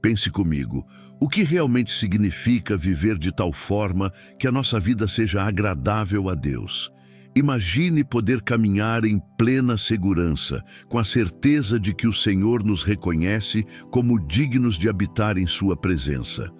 Pense comigo, o que realmente significa viver de tal forma que a nossa vida seja agradável a Deus? Imagine poder caminhar em plena segurança, com a certeza de que o Senhor nos reconhece como dignos de habitar em sua presença.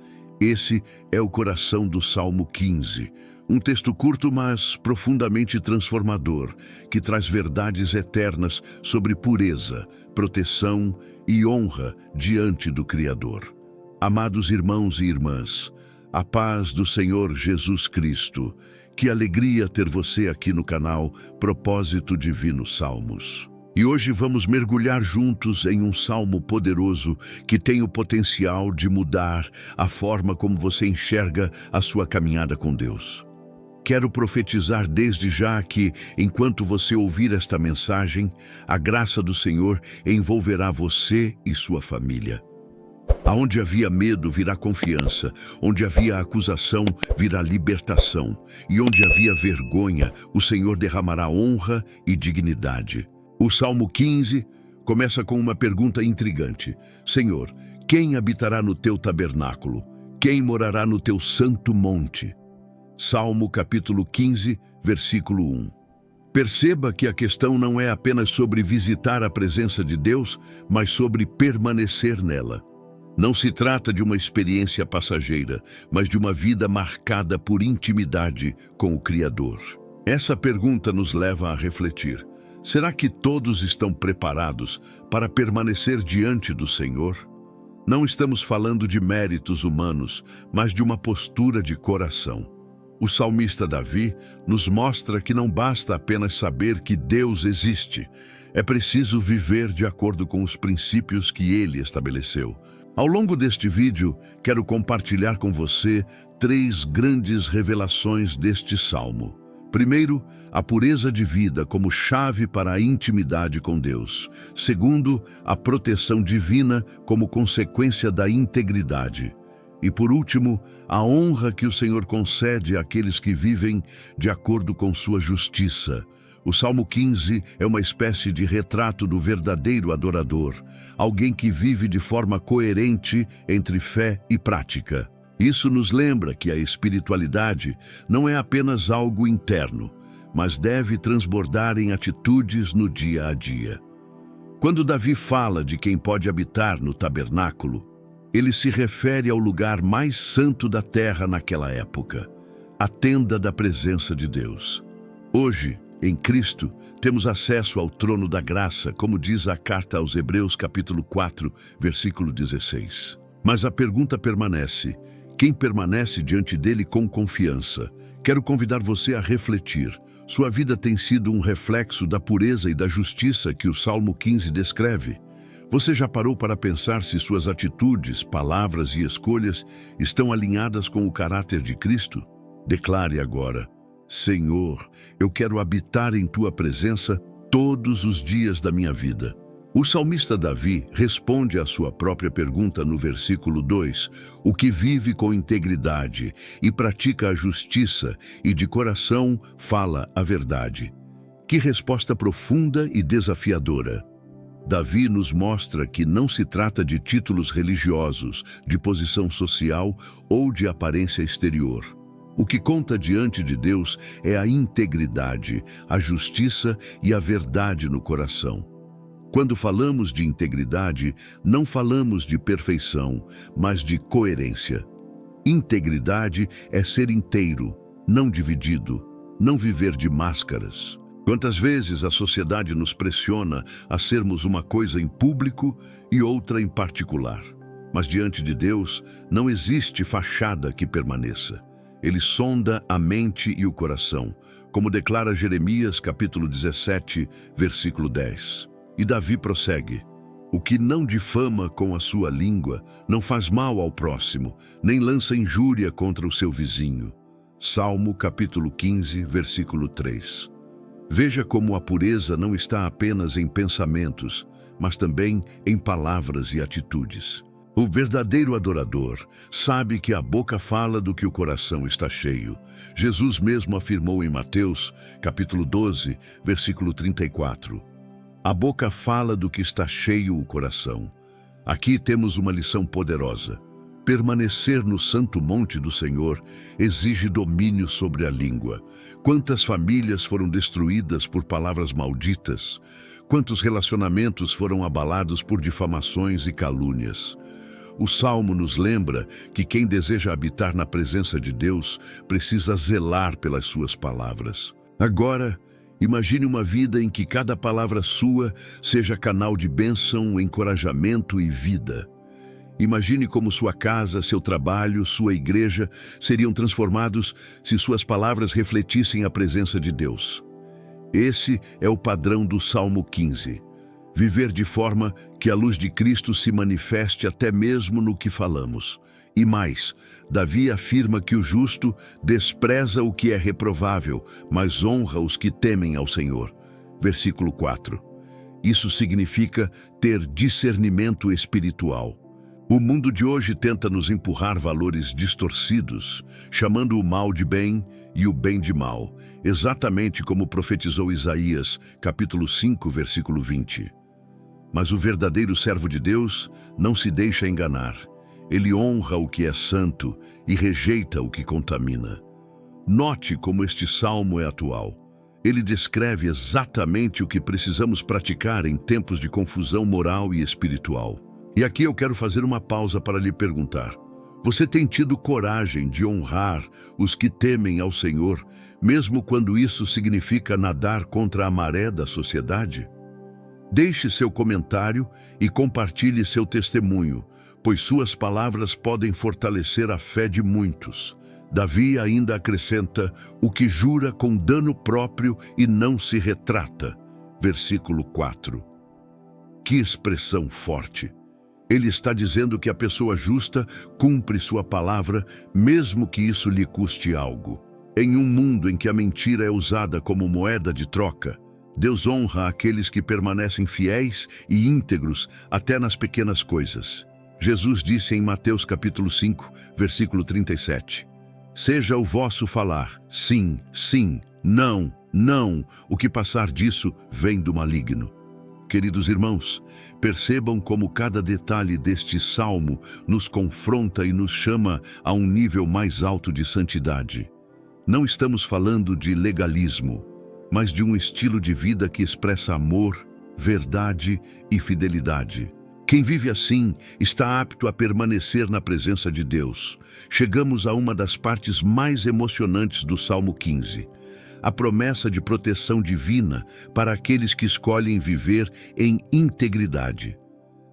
Esse é o coração do Salmo 15, um texto curto, mas profundamente transformador, que traz verdades eternas sobre pureza, proteção e honra diante do Criador. Amados irmãos e irmãs, a paz do Senhor Jesus Cristo. Que alegria ter você aqui no canal Propósito Divino Salmos. E hoje vamos mergulhar juntos em um salmo poderoso que tem o potencial de mudar a forma como você enxerga a sua caminhada com Deus. Quero profetizar desde já que, enquanto você ouvir esta mensagem, a graça do Senhor envolverá você e sua família. Aonde havia medo, virá confiança. Onde havia acusação, virá libertação. E onde havia vergonha, o Senhor derramará honra e dignidade. O Salmo 15 começa com uma pergunta intrigante. Senhor, quem habitará no teu tabernáculo? Quem morará no teu santo monte? Salmo capítulo 15, versículo 1. Perceba que a questão não é apenas sobre visitar a presença de Deus, mas sobre permanecer nela. Não se trata de uma experiência passageira, mas de uma vida marcada por intimidade com o Criador. Essa pergunta nos leva a refletir. Será que todos estão preparados para permanecer diante do Senhor? Não estamos falando de méritos humanos, mas de uma postura de coração. O salmista Davi nos mostra que não basta apenas saber que Deus existe. É preciso viver de acordo com os princípios que Ele estabeleceu. Ao longo deste vídeo, quero compartilhar com você 3 grandes revelações deste salmo. Primeiro, a pureza de vida como chave para a intimidade com Deus. Segundo, a proteção divina como consequência da integridade. E por último, a honra que o Senhor concede àqueles que vivem de acordo com sua justiça. O Salmo 15 é uma espécie de retrato do verdadeiro adorador, alguém que vive de forma coerente entre fé e prática. Isso nos lembra que a espiritualidade não é apenas algo interno, mas deve transbordar em atitudes no dia a dia. Quando Davi fala de quem pode habitar no tabernáculo, ele se refere ao lugar mais santo da terra naquela época, a tenda da presença de Deus. Hoje, em Cristo, temos acesso ao trono da graça, como diz a carta aos Hebreus capítulo 4, versículo 16. Mas a pergunta permanece: quem permanece diante dele com confiança? Quero convidar você a refletir. Sua vida tem sido um reflexo da pureza e da justiça que o Salmo 15 descreve. Você já parou para pensar se suas atitudes, palavras e escolhas estão alinhadas com o caráter de Cristo? Declare agora: Senhor, eu quero habitar em Tua presença todos os dias da minha vida. O salmista Davi responde à sua própria pergunta no versículo 2, o que vive com integridade e pratica a justiça e de coração fala a verdade. Que resposta profunda e desafiadora! Davi nos mostra que não se trata de títulos religiosos, de posição social ou de aparência exterior. O que conta diante de Deus é a integridade, a justiça e a verdade no coração. Quando falamos de integridade, não falamos de perfeição, mas de coerência. Integridade é ser inteiro, não dividido, não viver de máscaras. Quantas vezes a sociedade nos pressiona a sermos uma coisa em público e outra em particular. Mas diante de Deus não existe fachada que permaneça. Ele sonda a mente e o coração, como declara Jeremias capítulo 17, versículo 10. E Davi prossegue: o que não difama com a sua língua, não faz mal ao próximo, nem lança injúria contra o seu vizinho. Salmo capítulo 15, versículo 3. Veja como a pureza não está apenas em pensamentos, mas também em palavras e atitudes. O verdadeiro adorador sabe que a boca fala do que o coração está cheio. Jesus mesmo afirmou em Mateus, capítulo 12, versículo 34. A boca fala do que está cheio o coração. Aqui temos uma lição poderosa. Permanecer no santo monte do Senhor exige domínio sobre a língua. Quantas famílias foram destruídas por palavras malditas? Quantos relacionamentos foram abalados por difamações e calúnias? O Salmo nos lembra que quem deseja habitar na presença de Deus precisa zelar pelas suas palavras. Agora, imagine uma vida em que cada palavra sua seja canal de bênção, encorajamento e vida. Imagine como sua casa, seu trabalho, sua igreja seriam transformados se suas palavras refletissem a presença de Deus. Esse é o padrão do Salmo 15. Viver de forma que a luz de Cristo se manifeste até mesmo no que falamos. E mais, Davi afirma que o justo despreza o que é reprovável, mas honra os que temem ao Senhor. Versículo 4. Isso significa ter discernimento espiritual. O mundo de hoje tenta nos empurrar valores distorcidos, chamando o mal de bem e o bem de mal, exatamente como profetizou Isaías, capítulo 5, versículo 20. Mas o verdadeiro servo de Deus não se deixa enganar. Ele honra o que é santo e rejeita o que contamina. Note como este salmo é atual. Ele descreve exatamente o que precisamos praticar em tempos de confusão moral e espiritual. E aqui eu quero fazer uma pausa para lhe perguntar: você tem tido coragem de honrar os que temem ao Senhor, mesmo quando isso significa nadar contra a maré da sociedade? Deixe seu comentário e compartilhe seu testemunho, pois suas palavras podem fortalecer a fé de muitos. Davi ainda acrescenta: o que jura com dano próprio e não se retrata. Versículo 4. Que expressão forte! Ele está dizendo que a pessoa justa cumpre sua palavra, mesmo que isso lhe custe algo. Em um mundo em que a mentira é usada como moeda de troca, Deus honra aqueles que permanecem fiéis e íntegros até nas pequenas coisas. Jesus disse em Mateus capítulo 5, versículo 37, seja o vosso falar, sim, sim, não, não, o que passar disso vem do maligno. Queridos irmãos, percebam como cada detalhe deste salmo nos confronta e nos chama a um nível mais alto de santidade. Não estamos falando de legalismo, mas de um estilo de vida que expressa amor, verdade e fidelidade. Quem vive assim está apto a permanecer na presença de Deus. Chegamos a uma das partes mais emocionantes do Salmo 15. A promessa de proteção divina para aqueles que escolhem viver em integridade.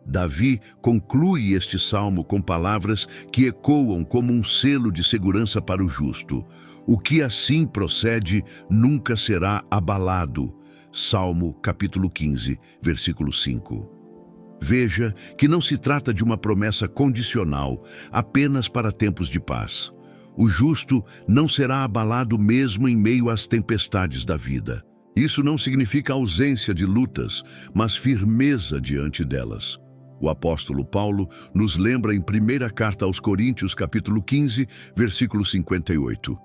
Davi conclui este salmo com palavras que ecoam como um selo de segurança para o justo. O que assim procede nunca será abalado. Salmo capítulo 15, versículo 5. Veja que não se trata de uma promessa condicional, apenas para tempos de paz. O justo não será abalado mesmo em meio às tempestades da vida. Isso não significa ausência de lutas, mas firmeza diante delas. O apóstolo Paulo nos lembra em primeira carta aos Coríntios, capítulo 15, versículo 58.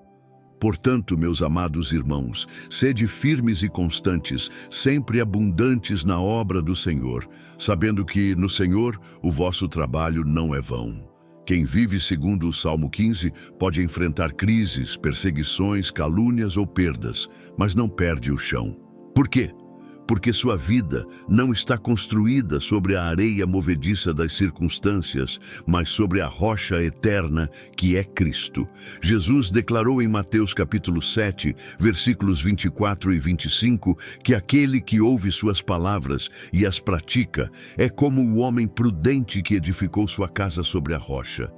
Portanto, meus amados irmãos, sede firmes e constantes, sempre abundantes na obra do Senhor, sabendo que, no Senhor, o vosso trabalho não é vão. Quem vive segundo o Salmo 15 pode enfrentar crises, perseguições, calúnias ou perdas, mas não perde o chão. Por quê? Porque sua vida não está construída sobre a areia movediça das circunstâncias, mas sobre a rocha eterna que é Cristo. Jesus declarou em Mateus capítulo 7, versículos 24 e 25, que aquele que ouve suas palavras e as pratica é como o homem prudente que edificou sua casa sobre a rocha.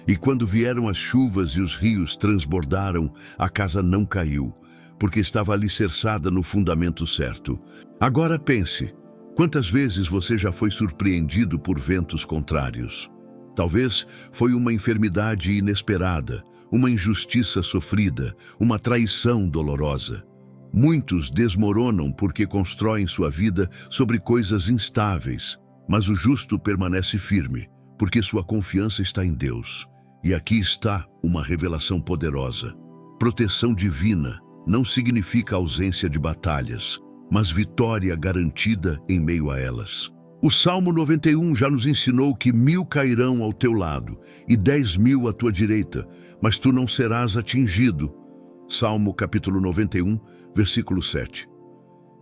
E quando vieram as chuvas e os rios transbordaram, a casa não caiu, porque estava alicerçada no fundamento certo. Agora pense, quantas vezes você já foi surpreendido por ventos contrários? Talvez foi uma enfermidade inesperada, uma injustiça sofrida, uma traição dolorosa. Muitos desmoronam porque constroem sua vida sobre coisas instáveis, mas o justo permanece firme, porque sua confiança está em Deus. E aqui está uma revelação poderosa. Proteção divina não significa ausência de batalhas, mas vitória garantida em meio a elas. O Salmo 91 já nos ensinou que 1000 cairão ao teu lado e 10.000 à tua direita, mas tu não serás atingido. Salmo capítulo 91, versículo 7.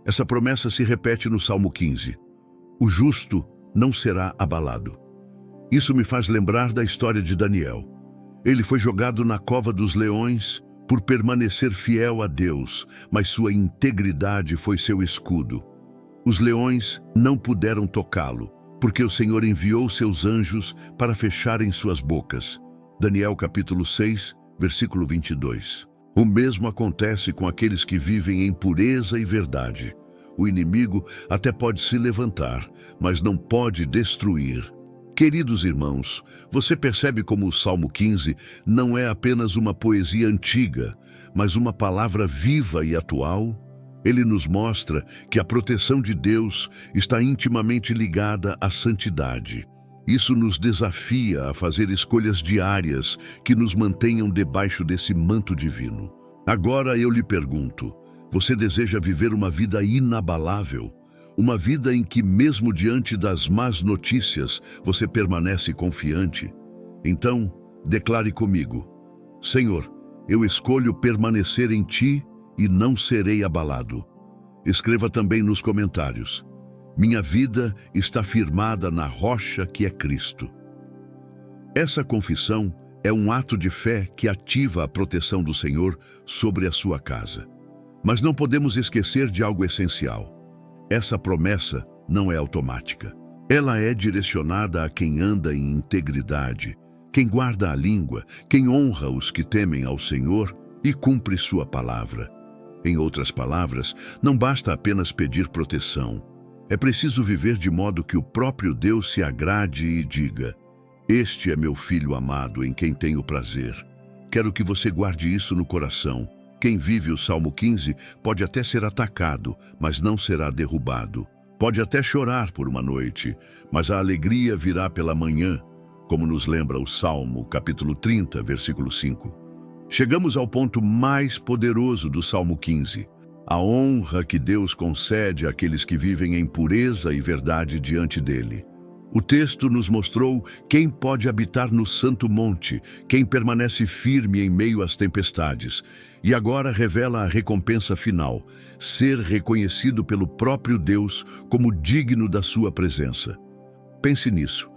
Essa promessa se repete no Salmo 15. O justo não será abalado. Isso me faz lembrar da história de Daniel. Ele foi jogado na cova dos leões por permanecer fiel a Deus, mas sua integridade foi seu escudo. Os leões não puderam tocá-lo, porque o Senhor enviou seus anjos para fecharem suas bocas. Daniel capítulo 6, versículo 22. O mesmo acontece com aqueles que vivem em pureza e verdade. O inimigo até pode se levantar, mas não pode destruir. Queridos irmãos, você percebe como o Salmo 15 não é apenas uma poesia antiga, mas uma palavra viva e atual? Ele nos mostra que a proteção de Deus está intimamente ligada à santidade. Isso nos desafia a fazer escolhas diárias que nos mantenham debaixo desse manto divino. Agora eu lhe pergunto, você deseja viver uma vida inabalável? Uma vida em que, mesmo diante das más notícias, você permanece confiante? Então, declare comigo: Senhor, eu escolho permanecer em Ti e não serei abalado. Escreva também nos comentários: minha vida está firmada na rocha que é Cristo. Essa confissão é um ato de fé que ativa a proteção do Senhor sobre a sua casa. Mas não podemos esquecer de algo essencial. Essa promessa não é automática. Ela é direcionada a quem anda em integridade, quem guarda a língua, quem honra os que temem ao Senhor e cumpre sua palavra. Em outras palavras, não basta apenas pedir proteção. É preciso viver de modo que o próprio Deus se agrade e diga: este é meu filho amado em quem tenho prazer. Quero que você guarde isso no coração. Quem vive o Salmo 15 pode até ser atacado, mas não será derrubado. Pode até chorar por uma noite, mas a alegria virá pela manhã, como nos lembra o Salmo, capítulo 30, versículo 5. Chegamos ao ponto mais poderoso do Salmo 15, a honra que Deus concede àqueles que vivem em pureza e verdade diante dele. O texto nos mostrou quem pode habitar no santo monte, quem permanece firme em meio às tempestades, e agora revela a recompensa final, ser reconhecido pelo próprio Deus como digno da sua presença. Pense nisso.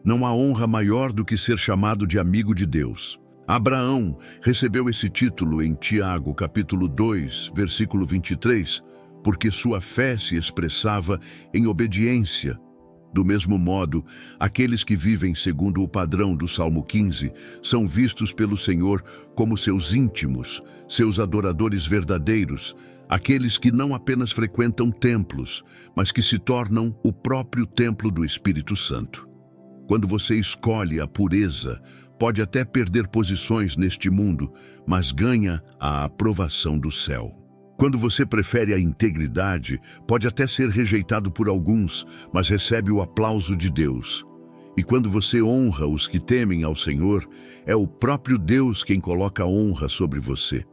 Não há honra maior do que ser chamado de amigo de Deus. Abraão recebeu esse título em Tiago, capítulo 2, versículo 23, porque sua fé se expressava em obediência. Do mesmo modo, aqueles que vivem segundo o padrão do Salmo 15 são vistos pelo Senhor como seus íntimos, seus adoradores verdadeiros, aqueles que não apenas frequentam templos, mas que se tornam o próprio templo do Espírito Santo. Quando você escolhe a pureza, pode até perder posições neste mundo, mas ganha a aprovação do céu. Quando você prefere a integridade, pode até ser rejeitado por alguns, mas recebe o aplauso de Deus. E quando você honra os que temem ao Senhor, é o próprio Deus quem coloca a honra sobre você.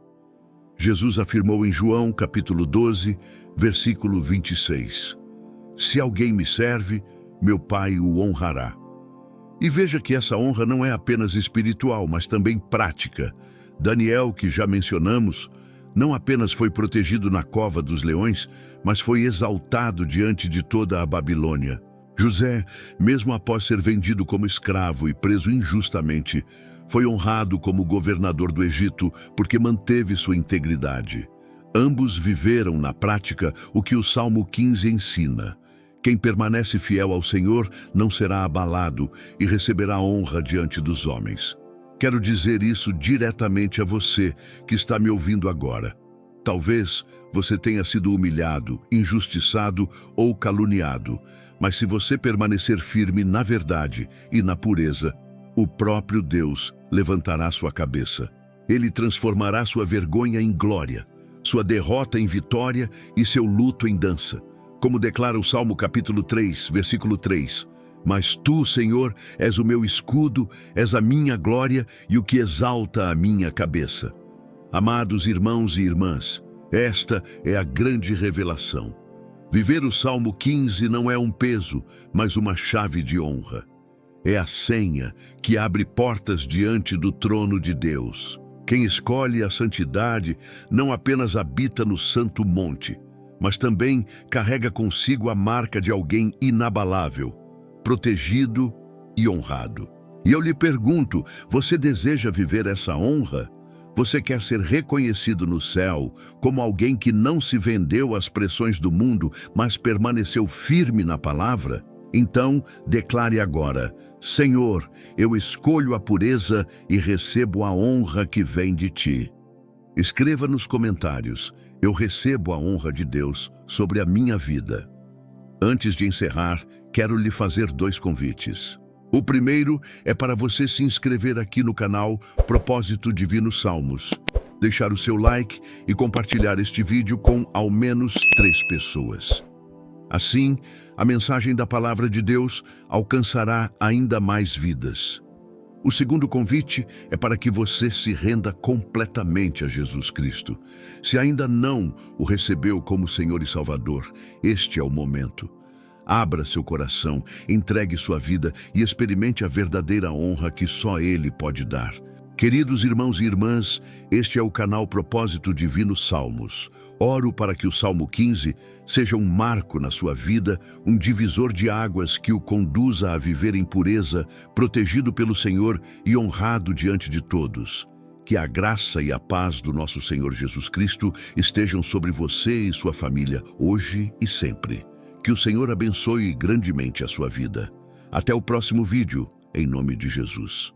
Jesus afirmou em João, capítulo 12, versículo 26. Se alguém me serve, meu Pai o honrará. E veja que essa honra não é apenas espiritual, mas também prática. Daniel, que já mencionamos, não apenas foi protegido na cova dos leões, mas foi exaltado diante de toda a Babilônia. José, mesmo após ser vendido como escravo e preso injustamente, foi honrado como governador do Egito porque manteve sua integridade. Ambos viveram na prática o que o Salmo 15 ensina. Quem permanece fiel ao Senhor não será abalado e receberá honra diante dos homens. Quero dizer isso diretamente a você que está me ouvindo agora. Talvez você tenha sido humilhado, injustiçado ou caluniado, mas se você permanecer firme na verdade e na pureza, o próprio Deus levantará sua cabeça. Ele transformará sua vergonha em glória, sua derrota em vitória e seu luto em dança. Como declara o Salmo capítulo 3, versículo 3. Mas tu, Senhor, és o meu escudo, és a minha glória e o que exalta a minha cabeça. Amados irmãos e irmãs, esta é a grande revelação. Viver o Salmo 15 não é um peso, mas uma chave de honra. É a senha que abre portas diante do trono de Deus. Quem escolhe a santidade não apenas habita no santo monte, mas também carrega consigo a marca de alguém inabalável, protegido e honrado. E eu lhe pergunto, você deseja viver essa honra? Você quer ser reconhecido no céu como alguém que não se vendeu às pressões do mundo, mas permaneceu firme na palavra? Então, declare agora: Senhor, eu escolho a pureza e recebo a honra que vem de ti. Escreva nos comentários: eu recebo a honra de Deus sobre a minha vida. Antes de encerrar, quero lhe fazer 2 convites. O primeiro é para você se inscrever aqui no canal Propósito Divino Salmos, deixar o seu like e compartilhar este vídeo com ao menos 3 pessoas. Assim, a mensagem da Palavra de Deus alcançará ainda mais vidas. O segundo convite é para que você se renda completamente a Jesus Cristo. Se ainda não o recebeu como Senhor e Salvador, este é o momento. Abra seu coração, entregue sua vida e experimente a verdadeira honra que só Ele pode dar. Queridos irmãos e irmãs, este é o canal Propósito Divino Salmos. Oro para que o Salmo 15 seja um marco na sua vida, um divisor de águas que o conduza a viver em pureza, protegido pelo Senhor e honrado diante de todos. Que a graça e a paz do nosso Senhor Jesus Cristo estejam sobre você e sua família, hoje e sempre. Que o Senhor abençoe grandemente a sua vida. Até o próximo vídeo, em nome de Jesus.